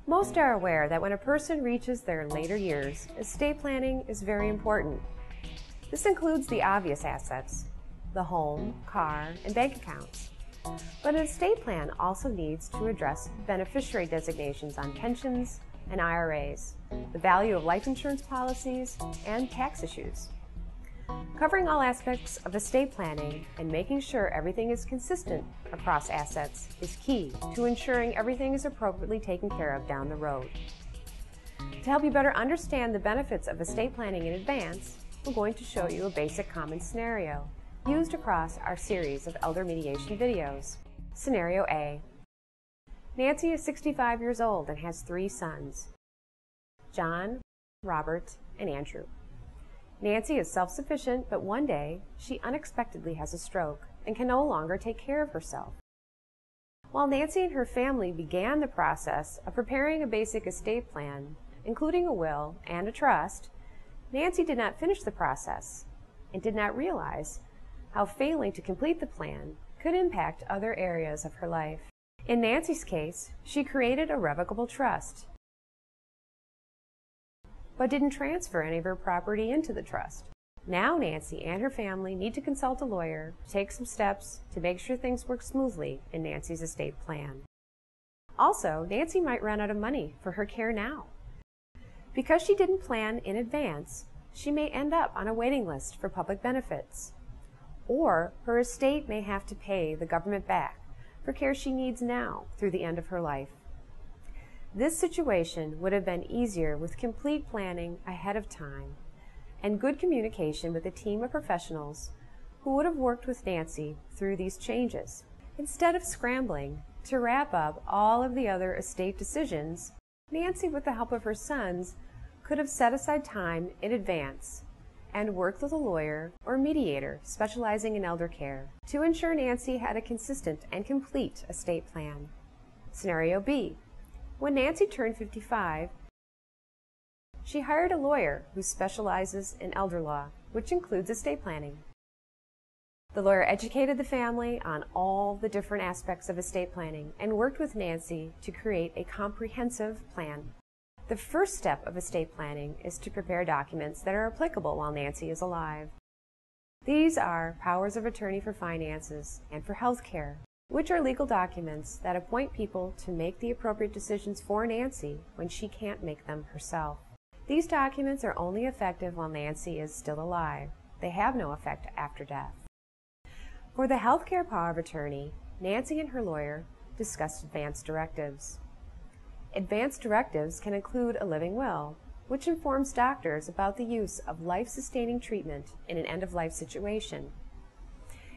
Most are aware that when a person reaches their later years, estate planning is very important. This includes the obvious assets, the home, car, and bank accounts. But an estate plan also needs to address beneficiary designations on pensions and IRAs, the value of life insurance policies, and tax issues. Covering all aspects of estate planning and making sure everything is consistent across assets is key to ensuring everything is appropriately taken care of down the road. To help you better understand the benefits of estate planning in advance, we're going to show you a basic common scenario used across our series of elder mediation videos. Scenario A. Nancy is 65 years old and has 3 sons, John, Robert, and Andrew. Nancy is self-sufficient, but one day she unexpectedly has a stroke and can no longer take care of herself. While Nancy and her family began the process of preparing a basic estate plan, including a will and a trust, Nancy did not finish the process and did not realize how failing to complete the plan could impact other areas of her life. In Nancy's case, she created a revocable trust, but didn't transfer any of her property into the trust. Now Nancy and her family need to consult a lawyer to take some steps to make sure things work smoothly in Nancy's estate plan. Also, Nancy might run out of money for her care now. Because she didn't plan in advance, she may end up on a waiting list for public benefits, or her estate may have to pay the government back for care she needs now through the end of her life. This situation would have been easier with complete planning ahead of time and good communication with a team of professionals who would have worked with Nancy through these changes. Instead of scrambling to wrap up all of the other estate decisions, Nancy, with the help of her sons, could have set aside time in advance and worked with a lawyer or mediator specializing in elder care to ensure Nancy had a consistent and complete estate plan. Scenario B. When Nancy turned 55, she hired a lawyer who specializes in elder law, which includes estate planning. The lawyer educated the family on all the different aspects of estate planning and worked with Nancy to create a comprehensive plan. The first step of estate planning is to prepare documents that are applicable while Nancy is alive. These are powers of attorney for finances and for health care, which are legal documents that appoint people to make the appropriate decisions for Nancy when she can't make them herself. These documents are only effective while Nancy is still alive. They have no effect after death. For the healthcare power of attorney, Nancy and her lawyer discussed advance directives. Advance directives can include a living will, which informs doctors about the use of life-sustaining treatment in an end-of-life situation.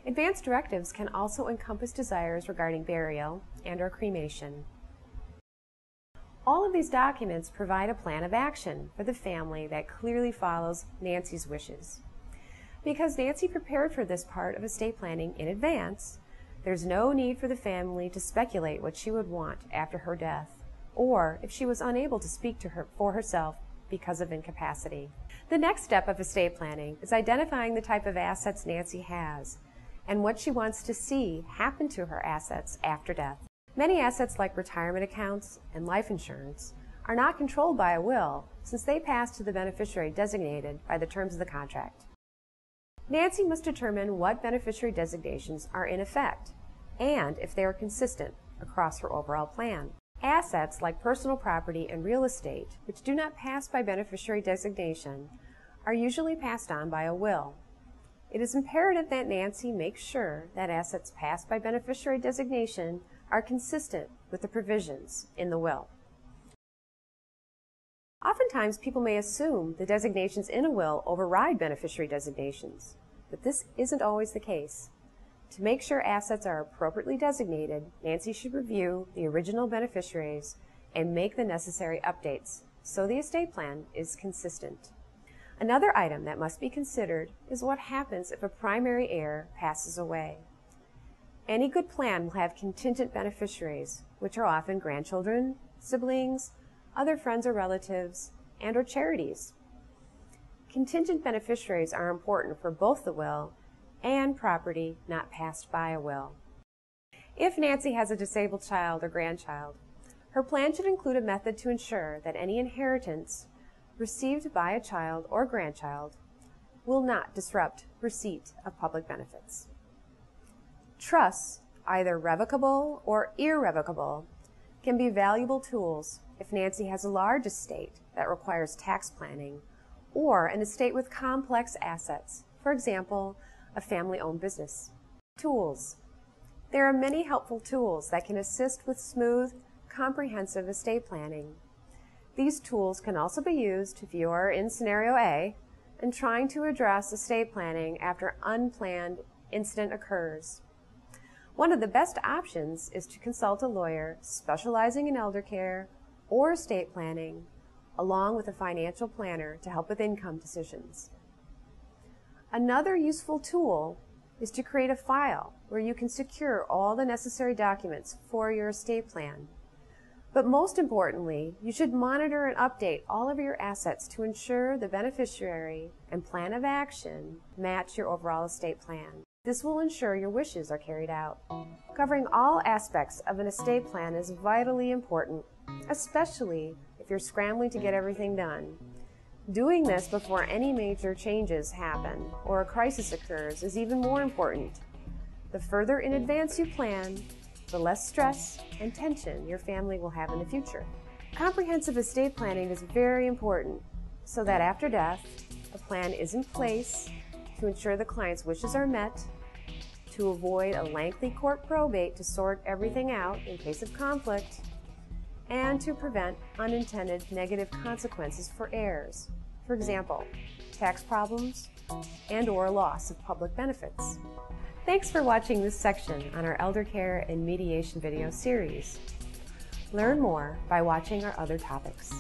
Advance directives can also encompass desires regarding burial and/or cremation. All of these documents provide a plan of action for the family that clearly follows Nancy's wishes. Because Nancy prepared for this part of estate planning in advance, there's no need for the family to speculate what she would want after her death, or if she was unable to speak to her for herself because of incapacity. The next step of estate planning is identifying the type of assets Nancy has and what she wants to see happen to her assets after death. Many assets like retirement accounts and life insurance are not controlled by a will since they pass to the beneficiary designated by the terms of the contract. Nancy must determine what beneficiary designations are in effect and if they are consistent across her overall plan. Assets like personal property and real estate, which do not pass by beneficiary designation, are usually passed on by a will. It is imperative that Nancy makes sure that assets passed by beneficiary designation are consistent with the provisions in the will. Oftentimes, people may assume the designations in a will override beneficiary designations, but this isn't always the case. To make sure assets are appropriately designated, Nancy should review the original beneficiaries and make the necessary updates so the estate plan is consistent. Another item that must be considered is what happens if a primary heir passes away. Any good plan will have contingent beneficiaries, which are often grandchildren, siblings, other friends or relatives, and/or charities. Contingent beneficiaries are important for both the will and property not passed by a will. If Nancy has a disabled child or grandchild, her plan should include a method to ensure that any inheritance received by a child or grandchild will not disrupt receipt of public benefits. Trusts, either revocable or irrevocable, can be valuable tools if Nancy has a large estate that requires tax planning or an estate with complex assets, for example, a family-owned business. Tools. There are many helpful tools that can assist with smooth, comprehensive estate planning. These tools can also be used if you are in Scenario A and trying to address estate planning after unplanned incident occurs. One of the best options is to consult a lawyer specializing in elder care or estate planning, along with a financial planner to help with income decisions. Another useful tool is to create a file where you can secure all the necessary documents for your estate plan. But most importantly, you should monitor and update all of your assets to ensure the beneficiary and plan of action match your overall estate plan. This will ensure your wishes are carried out. Covering all aspects of an estate plan is vitally important, especially if you're scrambling to get everything done. Doing this before any major changes happen or a crisis occurs is even more important. The further in advance you plan, the less stress and tension your family will have in the future. Comprehensive estate planning is very important so that after death, a plan is in place to ensure the client's wishes are met, to avoid a lengthy court probate to sort everything out in case of conflict, and to prevent unintended negative consequences for heirs. For example, tax problems and/or loss of public benefits. Thanks for watching this section on our Elder Care and Mediation video series. Learn more by watching our other topics.